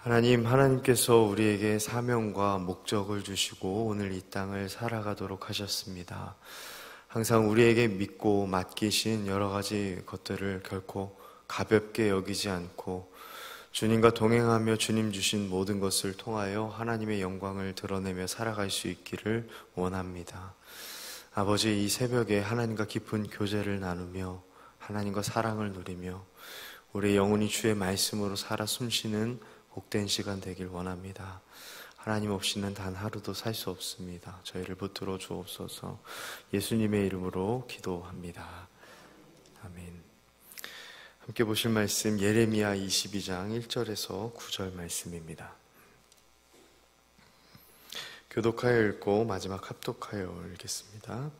하나님께서 우리에게 사명과 목적을 주시고 오늘 이 땅을 살아가도록 하셨습니다. 항상 우리에게 믿고 맡기신 여러 가지 것들을 결코 가볍게 여기지 않고 주님과 동행하며 주님 주신 모든 것을 통하여 하나님의 영광을 드러내며 살아갈 수 있기를 원합니다. 아버지, 이 새벽에 하나님과 깊은 교제를 나누며 하나님과 사랑을 누리며 우리의 영혼이 주의 말씀으로 살아 숨쉬는 복된 시간 되길 원합니다. 하나님 없이는 단 하루도 살 수 없습니다. 저희를 붙들어 주옵소서. 예수님의 이름으로 기도합니다. 아멘. 함께 보실 말씀 예레미야 22장 1절에서 9절 말씀입니다. 교독하여 읽고 마지막 합독하여 읽겠습니다.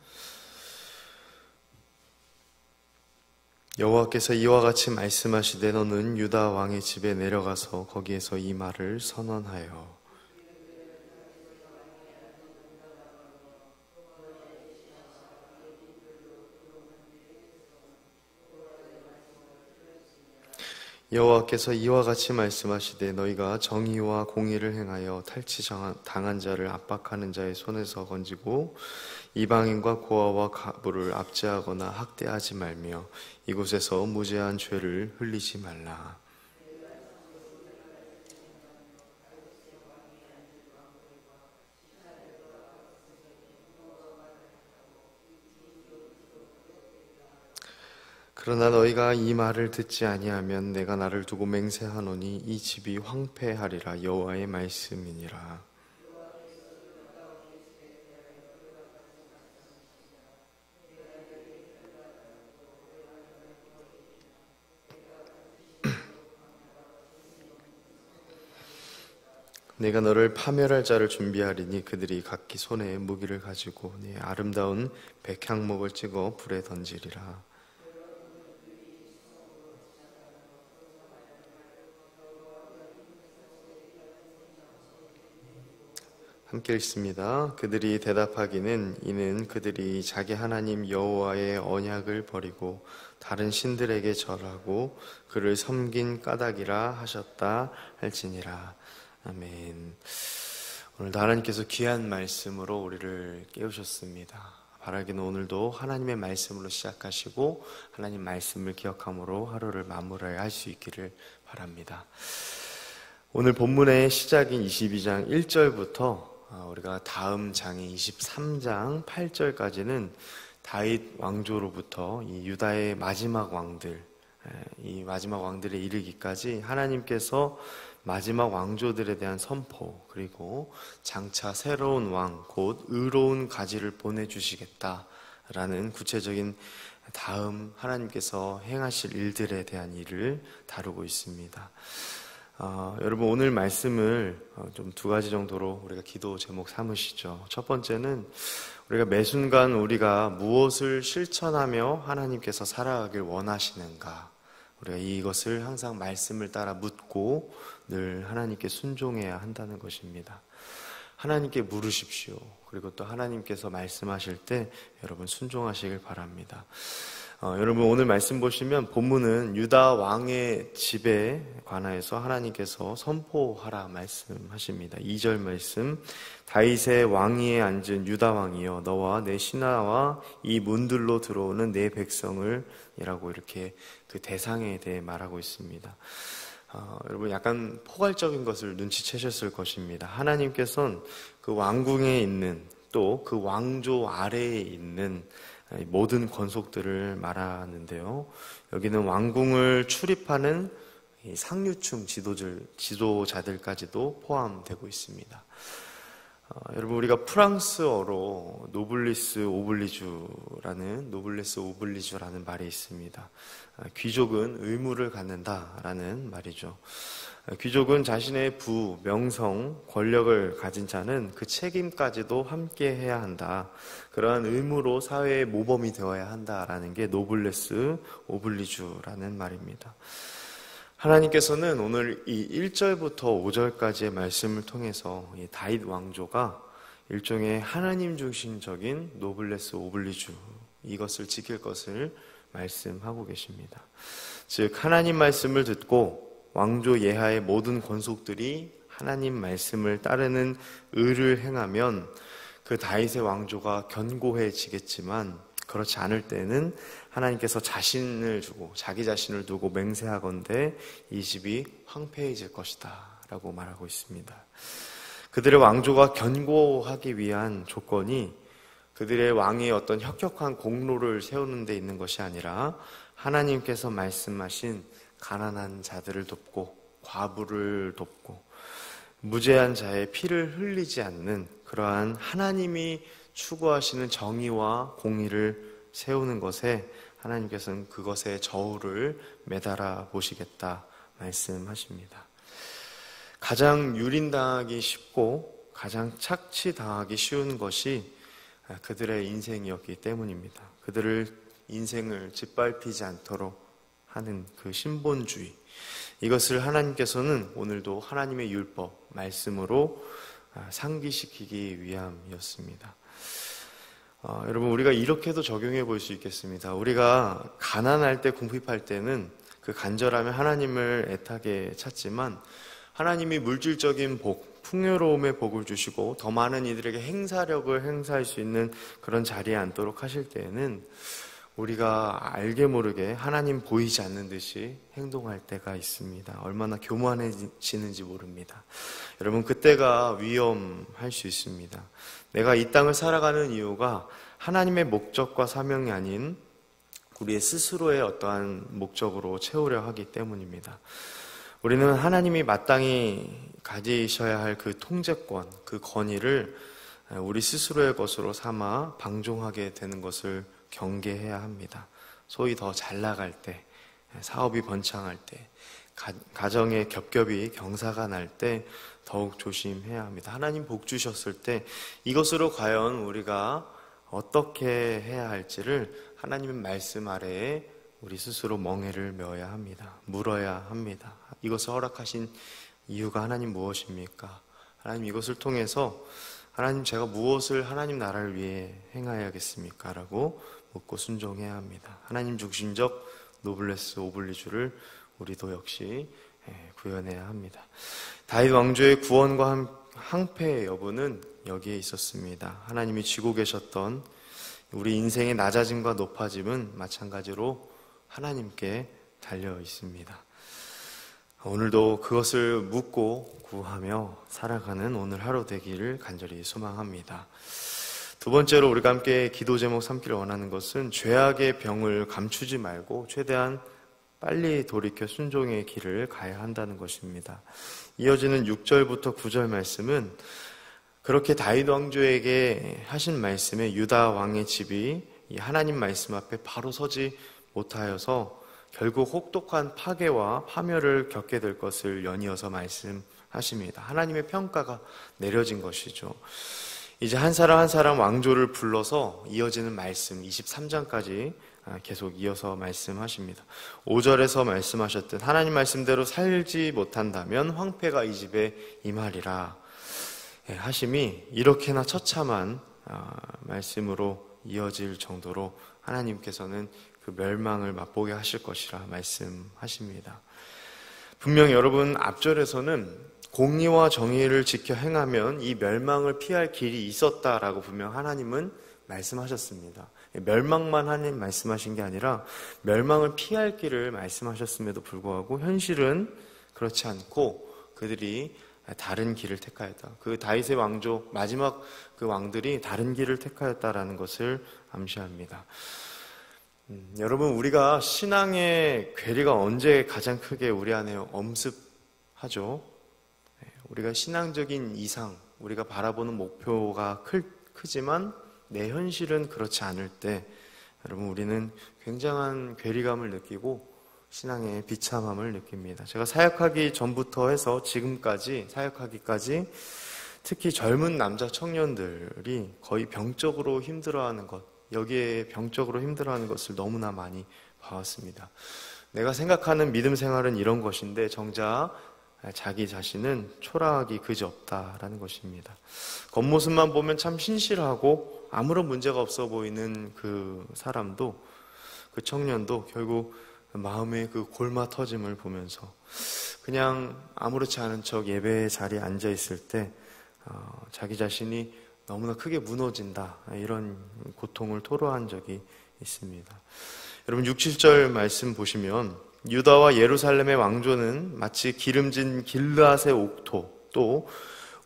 여호와께서 이와 같이 말씀하시되 너는 유다 왕의 집에 내려가서 거기에서 이 말을 선언하여 여호와께서 이와 같이 말씀하시되 너희가 정의와 공의를 행하여 탈취당한 자를 압박하는 자의 손에서 건지고 이방인과 고아와 과부를 압제하거나 학대하지 말며 이곳에서 무죄한 죄를 흘리지 말라. 그러나 너희가 이 말을 듣지 아니하면 내가 나를 두고 맹세하노니 이 집이 황폐하리라. 여호와의 말씀이니라. 내가 너를 파멸할 자를 준비하리니 그들이 각기 손에 무기를 가지고 네 아름다운 백향목을 찍어 불에 던지리라. 함께 읽습니다. 그들이 대답하기는 이는 그들이 자기 하나님 여호와의 언약을 버리고 다른 신들에게 절하고 그를 섬긴 까닭이라 하셨다 할지니라. 아멘. 오늘도 하나님께서 귀한 말씀으로 우리를 깨우셨습니다. 바라기는 오늘도 하나님의 말씀으로 시작하시고 하나님 말씀을 기억함으로 하루를 마무리할 수 있기를 바랍니다. 오늘 본문의 시작인 22장 1절부터 우리가 다음 장인 23장 8절까지는 다윗 왕조로부터 이 유다의 마지막 왕들, 이 마지막 왕들에 이르기까지 하나님께서 마지막 왕조들에 대한 선포, 그리고 장차 새로운 왕, 곧 의로운 가지를 보내주시겠다라는 구체적인 다음 하나님께서 행하실 일들에 대한 일을 다루고 있습니다. 여러분, 오늘 말씀을 좀 두 가지 정도로 우리가 기도 제목 삼으시죠. 첫 번째는 우리가 매 순간 우리가 무엇을 실천하며 하나님께서 살아가길 원하시는가, 우리가 이것을 항상 말씀을 따라 묻고 늘 하나님께 순종해야 한다는 것입니다. 하나님께 물으십시오. 그리고 또 하나님께서 말씀하실 때 여러분 순종하시길 바랍니다. 여러분, 오늘 말씀 보시면 본문은 유다 왕의 집에 관하여서 하나님께서 선포하라 말씀하십니다. 2절 말씀, 다윗의 왕위에 앉은 유다 왕이여 너와 내 신하와 이 문들로 들어오는 내 백성을 이라고 이렇게 그 대상에 대해 말하고 있습니다. 여러분, 약간 포괄적인 것을 눈치채셨을 것입니다. 하나님께서는 그 왕궁에 있는 또 그 왕조 아래에 있는 모든 권속들을 말하는데요, 여기는 왕궁을 출입하는 상류층 지도자들까지도 포함되고 있습니다. 여러분, 우리가 프랑스어로 노블리스 오블리주라는 말이 있습니다. 귀족은 의무를 갖는다라는 말이죠. 귀족은 자신의 부, 명성, 권력을 가진 자는 그 책임까지도 함께 해야 한다. 그러한 의무로 사회의 모범이 되어야 한다라는 게 노블레스 오블리주라는 말입니다. 하나님께서는 오늘 이 1절부터 5절까지의 말씀을 통해서 이 다윗 왕조가 일종의 하나님 중심적인 노블레스 오블리주, 이것을 지킬 것을 말씀하고 계십니다. 즉 하나님 말씀을 듣고 왕조 예하의 모든 권속들이 하나님 말씀을 따르는 의를 행하면 그 다윗의 왕조가 견고해지겠지만, 그렇지 않을 때는 하나님께서 자신을 주고 자기 자신을 두고 맹세하건대 이 집이 황폐해질 것이다 라고 말하고 있습니다. 그들의 왕조가 견고하기 위한 조건이 그들의 왕이 어떤 혁혁한 공로를 세우는 데 있는 것이 아니라 하나님께서 말씀하신 가난한 자들을 돕고 과부를 돕고 무죄한 자의 피를 흘리지 않는 그러한 하나님이 추구하시는 정의와 공의를 세우는 것에 하나님께서는 그것의 저울을 매달아 보시겠다 말씀하십니다. 가장 유린당하기 쉽고 가장 착취당하기 쉬운 것이 그들의 인생이었기 때문입니다. 그들을 인생을 짓밟히지 않도록 하는 그 신본주의, 이것을 하나님께서는 오늘도 하나님의 율법, 말씀으로 상기시키기 위함이었습니다. 여러분, 우리가 이렇게도 적용해 볼 수 있겠습니다. 우리가 가난할 때, 궁핍할 때는 그 간절함에 하나님을 애타게 찾지만 하나님이 물질적인 복, 풍요로움의 복을 주시고 더 많은 이들에게 행사력을 행사할 수 있는 그런 자리에 앉도록 하실 때에는 우리가 알게 모르게 하나님 보이지 않는 듯이 행동할 때가 있습니다. 얼마나 교만해지는지 모릅니다. 여러분, 그때가 위험할 수 있습니다. 내가 이 땅을 살아가는 이유가 하나님의 목적과 사명이 아닌 우리의 스스로의 어떠한 목적으로 채우려 하기 때문입니다. 우리는 하나님이 마땅히 가지셔야 할 그 통제권, 그 권위를 우리 스스로의 것으로 삼아 방종하게 되는 것을 경계해야 합니다. 소위 더 잘 나갈 때, 사업이 번창할 때, 가정의 겹겹이 경사가 날 때 더욱 조심해야 합니다. 하나님 복 주셨을 때 이것으로 과연 우리가 어떻게 해야 할지를 하나님의 말씀 아래에 우리 스스로 멍에를 메어야 합니다. 물어야 합니다. 이것을 허락하신 이유가 하나님 무엇입니까? 하나님, 이것을 통해서 하나님, 제가 무엇을 하나님 나라를 위해 행하여야겠습니까? 라고 묻고 순종해야 합니다. 하나님 중심적 노블레스 오블리주를 우리도 역시 구현해야 합니다. 다윗 왕조의 구원과 항폐의 여부는 여기에 있었습니다. 하나님이 쥐고 계셨던 우리 인생의 낮아짐과 높아짐은 마찬가지로 하나님께 달려 있습니다. 오늘도 그것을 묻고 구하며 살아가는 오늘 하루 되기를 간절히 소망합니다. 두 번째로 우리가 함께 기도 제목 삼기를 원하는 것은 죄악의 병을 감추지 말고 최대한 빨리 돌이켜 순종의 길을 가야 한다는 것입니다. 이어지는 6절부터 9절 말씀은 그렇게 다윗 왕조에게 하신 말씀에 유다 왕의 집이 이 하나님 말씀 앞에 바로 서지 못하여서 결국 혹독한 파괴와 파멸을 겪게 될 것을 연이어서 말씀하십니다. 하나님의 평가가 내려진 것이죠. 이제 한 사람 한 사람 왕조를 불러서 이어지는 말씀 23장까지 계속 이어서 말씀하십니다. 5절에서 말씀하셨듯 하나님 말씀대로 살지 못한다면 황폐가 이 집에 임하리라 하심이 이렇게나 처참한 말씀으로 이어질 정도로 하나님께서는 그 멸망을 맛보게 하실 것이라 말씀하십니다. 분명 여러분, 앞절에서는 공의와 정의를 지켜 행하면 이 멸망을 피할 길이 있었다라고 분명 하나님은 말씀하셨습니다. 멸망만 하나님 말씀하신 게 아니라 멸망을 피할 길을 말씀하셨음에도 불구하고 현실은 그렇지 않고 그들이 다른 길을 택하였다. 그 다윗의 왕조 마지막 그 왕들이 다른 길을 택하였다라는 것을 암시합니다. 여러분, 우리가 신앙의 괴리가 언제 가장 크게 우리 안에 엄습하죠? 우리가 신앙적인 이상, 우리가 바라보는 목표가 크지만 내 현실은 그렇지 않을 때 여러분, 우리는 굉장한 괴리감을 느끼고 신앙의 비참함을 느낍니다. 제가 사역하기 전부터 해서 지금까지 사역하기까지 특히 젊은 남자 청년들이 거의 병적으로 힘들어하는 것, 여기에 병적으로 힘들어하는 것을 너무나 많이 봐왔습니다. 내가 생각하는 믿음 생활은 이런 것인데 정작 자기 자신은 초라하기 그지없다라는 것입니다. 겉모습만 보면 참 신실하고 아무런 문제가 없어 보이는 그 사람도, 그 청년도 결국 마음의 그 골마 터짐을 보면서 그냥 아무렇지 않은 척 예배 자리에 앉아 있을 때 자기 자신이 너무나 크게 무너진다, 이런 고통을 토로한 적이 있습니다. 여러분 6, 7절 말씀 보시면 유다와 예루살렘의 왕조는 마치 기름진 길르앗의 옥토 또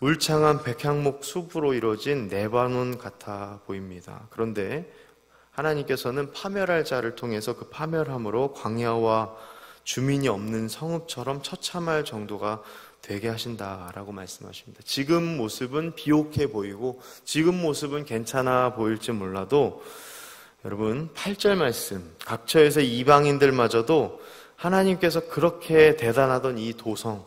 울창한 백향목 숲으로 이루어진 레바논 같아 보입니다. 그런데 하나님께서는 파멸할 자를 통해서 그 파멸함으로 광야와 주민이 없는 성읍처럼 처참할 정도가 되게 하신다라고 말씀하십니다. 지금 모습은 비옥해 보이고 지금 모습은 괜찮아 보일지 몰라도 여러분 8절 말씀, 각처에서 이방인들마저도 하나님께서 그렇게 대단하던 이 도성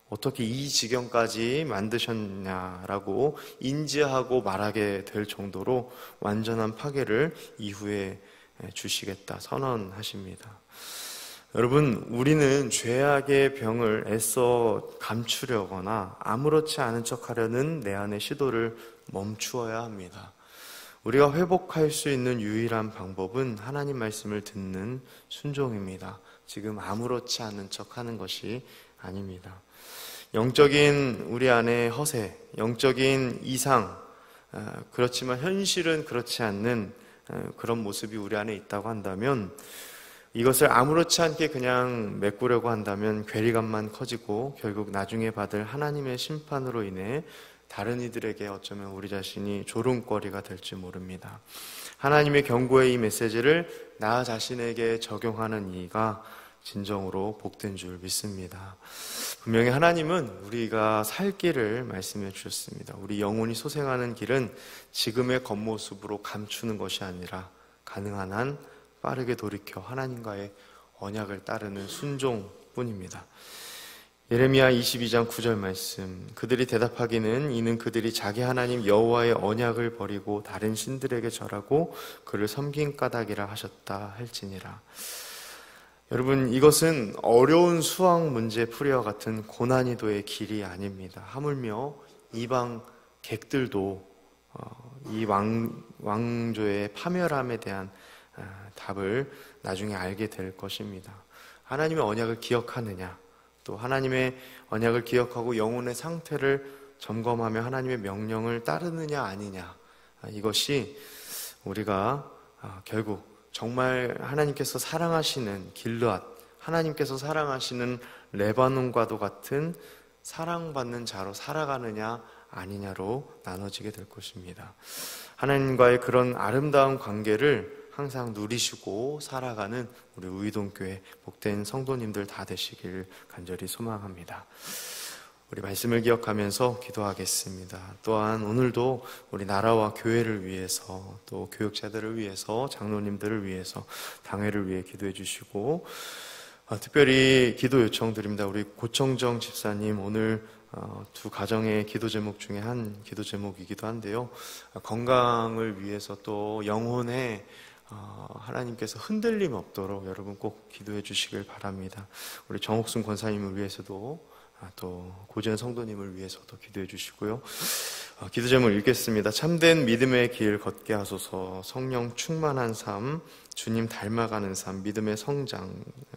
어떻게 이 지경까지 만드셨냐라고 인지하고 말하게 될 정도로 완전한 파괴를 이후에 주시겠다 선언하십니다. 여러분, 우리는 죄악의 병을 애써 감추려거나 아무렇지 않은 척하려는 내 안의 시도를 멈추어야 합니다. 우리가 회복할 수 있는 유일한 방법은 하나님 말씀을 듣는 순종입니다. 지금 아무렇지 않은 척하는 것이 아닙니다. 영적인 우리 안의 허세, 영적인 이상, 그렇지만 현실은 그렇지 않는 그런 모습이 우리 안에 있다고 한다면 이것을 아무렇지 않게 그냥 메꾸려고 한다면 괴리감만 커지고 결국 나중에 받을 하나님의 심판으로 인해 다른 이들에게 어쩌면 우리 자신이 조롱거리가 될지 모릅니다. 하나님의 경고의 이 메시지를 나 자신에게 적용하는 이가 진정으로 복된 줄 믿습니다. 분명히 하나님은 우리가 살 길을 말씀해 주셨습니다. 우리 영혼이 소생하는 길은 지금의 겉모습으로 감추는 것이 아니라 가능한 한 빠르게 돌이켜 하나님과의 언약을 따르는 순종뿐입니다. 예레미야 22장 9절 말씀, 그들이 대답하기는 이는 그들이 자기 하나님 여호와의 언약을 버리고 다른 신들에게 절하고 그를 섬긴 까닭이라 하셨다 할지니라. 여러분, 이것은 어려운 수학 문제 풀이와 같은 고난이도의 길이 아닙니다. 하물며 이방 객들도 이 왕조의 파멸함에 대한 답을 나중에 알게 될 것입니다. 하나님의 언약을 기억하느냐, 또 하나님의 언약을 기억하고 영혼의 상태를 점검하며 하나님의 명령을 따르느냐 아니냐, 이것이 우리가 결국 정말 하나님께서 사랑하시는 길르앗, 하나님께서 사랑하시는 레바논과도 같은 사랑받는 자로 살아가느냐 아니냐로 나눠지게 될 것입니다. 하나님과의 그런 아름다운 관계를 항상 누리시고 살아가는 우리 우이동교회 복된 성도님들 다 되시길 간절히 소망합니다. 우리 말씀을 기억하면서 기도하겠습니다. 또한 오늘도 우리 나라와 교회를 위해서 또 교육자들을 위해서 장로님들을 위해서 당회를 위해 기도해 주시고 특별히 기도 요청드립니다. 우리 고청정 집사님 오늘 두 가정의 기도 제목 중에 한 기도 제목이기도 한데요. 건강을 위해서 또 영혼의 하나님께서 흔들림 없도록 여러분 꼭 기도해 주시길 바랍니다. 우리 정옥순 권사님을 위해서도 또 고지현 성도님을 위해서도 기도해 주시고요. 기도 제목을 읽겠습니다. 참된 믿음의 길 걷게 하소서. 성령 충만한 삶, 주님 닮아가는 삶, 믿음의 성장,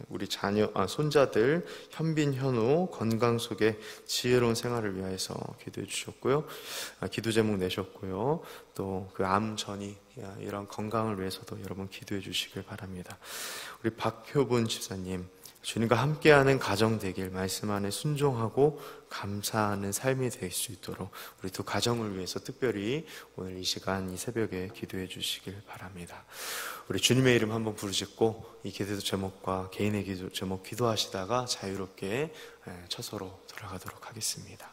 우리 손자들 현빈, 현우 건강 속에 지혜로운 생활을 위하여서 기도해 주셨고요. 기도 제목 내셨고요. 또 그 암 전이 이런 건강을 위해서도 여러분 기도해 주시길 바랍니다. 우리 박효분 집사님, 주님과 함께하는 가정 되길, 말씀 안에 순종하고 감사하는 삶이 될 수 있도록 우리 두 가정을 위해서 특별히 오늘 이 시간 이 새벽에 기도해 주시길 바랍니다. 우리 주님의 이름 한번 부르짖고 이 기도 제목과 개인의 기도 제목 기도하시다가 자유롭게 처소로 돌아가도록 하겠습니다.